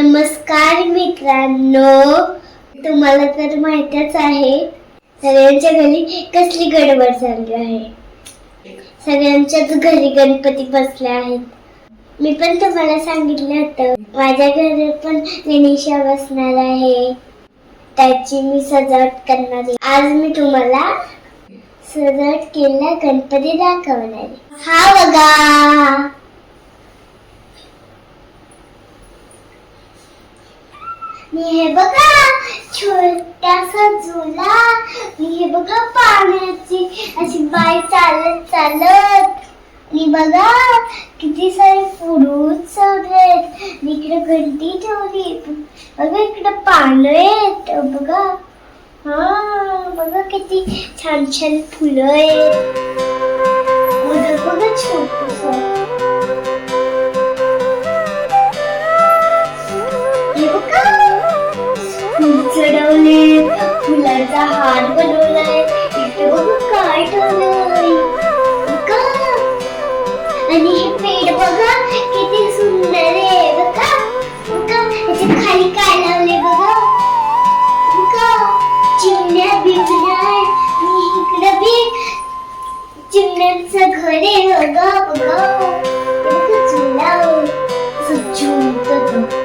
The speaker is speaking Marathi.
नमस्कार मित्रांनो, तुम्हाला तर माहितच आहे सगळ्यांच्या घरी कसली गडबड चालली आहे. सगळ्यांच्याच घरी गणपती बसले आहेत. मी पण तुम्हाला सांगितलं होतं माझ्या घरी पण गणेशा बसणार आहे, त्याची मी सजावट करणार आहे. आज मी तुम्हाला सजावट केलेला गणपती दाखवणार आहे. हा बघा, मी हे बघा छोटासा झुला, मी हे बघा पाण्याची अशी बाई चालत चालत, आणि बघा किती सारे फ्रुट्स आहेत. मी इकडे घंटी ठेवली, बघा इकडे पानं आहेत बघा. हा बघा किती छान छान फुलं आहेत. बघा छोटस चढवले, फुलाचा हार बनवलाय. इथे बघा काय ठेवलंय बघा, आणि हे पेड़ बघा किती सुंदर आहे. बघा बघा याच्या खाली काय लावले बघा. बघा चिमण्या बिमण्या, आणि इकडे बी चिमण्यांचं घर आहे. बघा बघा झुला झुलत.